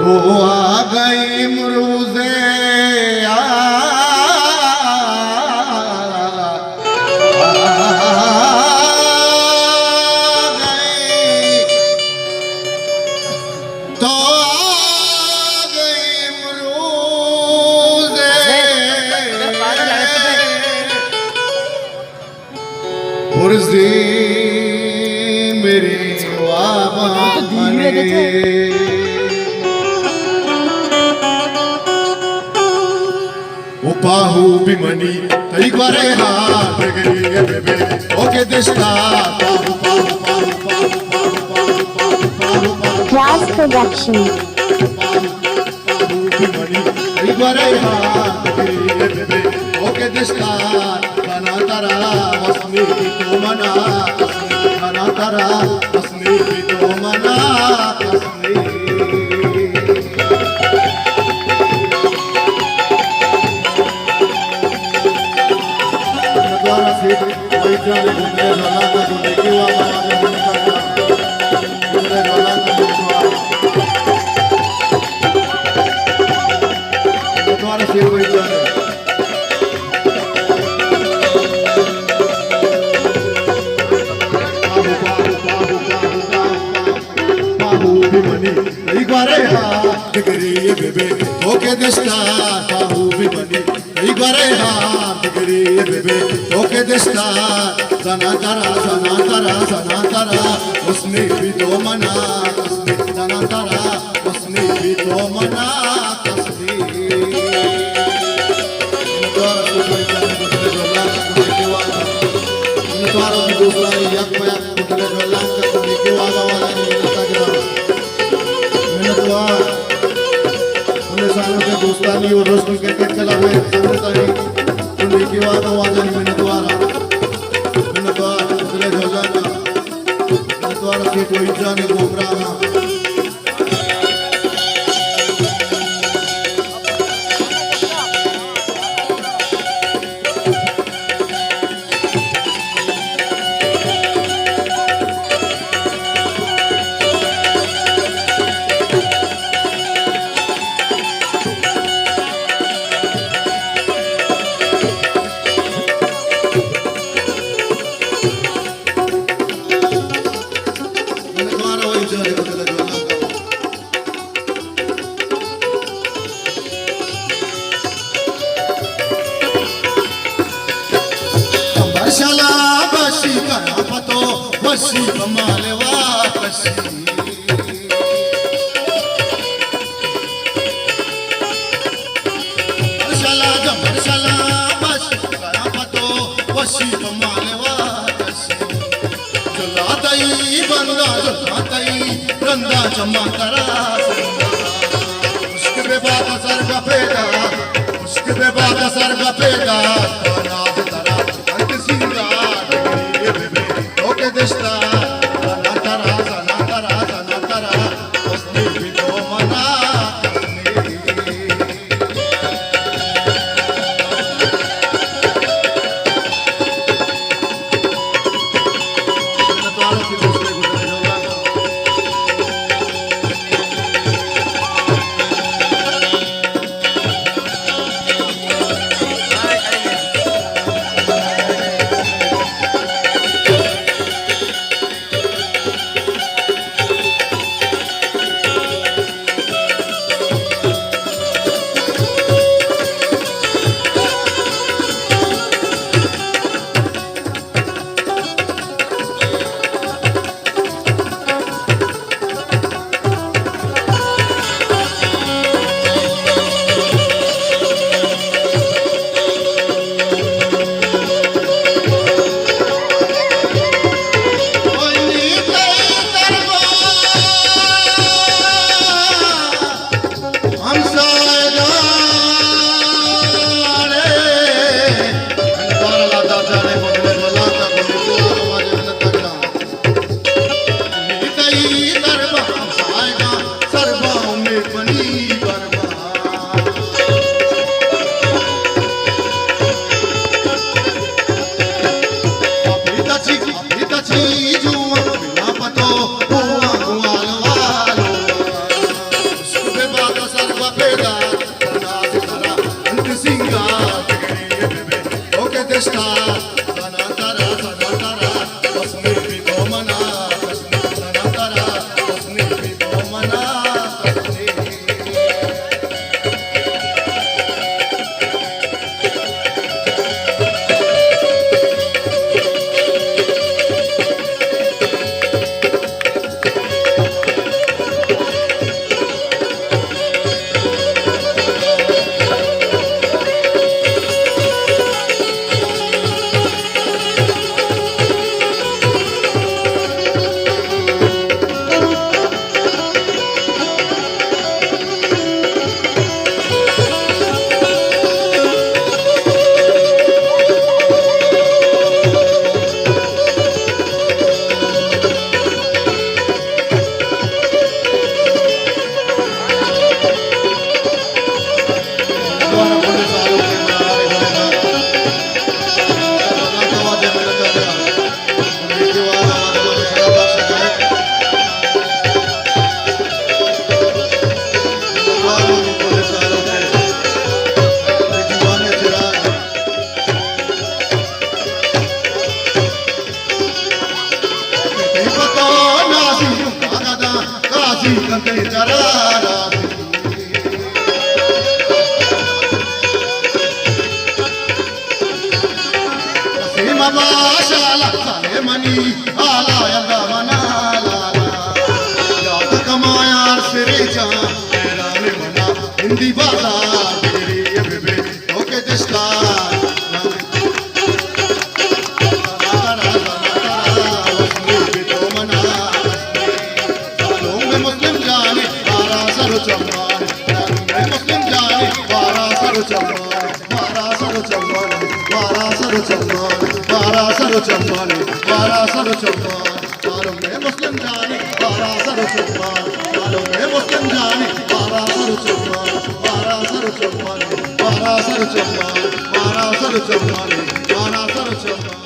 वो आ गई मुरुज़े पुरज़ी मेरी वाबा उपाहु बिमनी तई करे हाथ गई बेबे ओके दिशा पाहु पाहु पाहु पाहु पाहु Class Production बिमनी तई करे हाथ गई बेबे ओके दिशा बना तारा वसनी तो मना बना तारा वसनी तो मना ओके दिशा बाहु भी बनी कई बारे हाथ गिरी बेबे ओके दिशा सना तारा उसने भी तो मना उसने सना तारा उसने भी तो मना कसबी द्वारा की दूसरा यक पे कुतले डोला का के वाला वाला सालों के दोस्तानी और रोशन के चला हुए समझतानी उन्हीं की बात आवाज़ मैंने द्वारा उतरे ढोलाना द्वारा के कोई जाने गोबराना बसी कमाले वापसी मरशला बसी करा पतो बसी कमाले वापसी चलातई बंदा चलातई रंदा चम्मा करा उसके बेबाद सर का पेगा उसके बेबाद सर का पेगा नाद तरा अंत सिंगार ओके दिशा सना तारा उसने भी तो मना हकीकत जरारा माशाला साले मनी आला यदा मनाला याद कमाया सिरे जा तेरा ने मना हिंदी बाजार तेरी ये बेबे ओके दिस्ता मुस्लिम जाने बारा सर चम्मान मुस्लिम जाने बारा सर चम्मान बारा सर चम्मान बारा सर चम्मान बारा सर चम्मान बारा सर चम्मान मालूम है मुस्लिम जाने बारा सर चम्मान मालूम है मुस्लिम जाने बारा सर चम्मान बारा सर चम्मान बारा सर चम्मान बारा सर चम्मान बारा सर चम्मान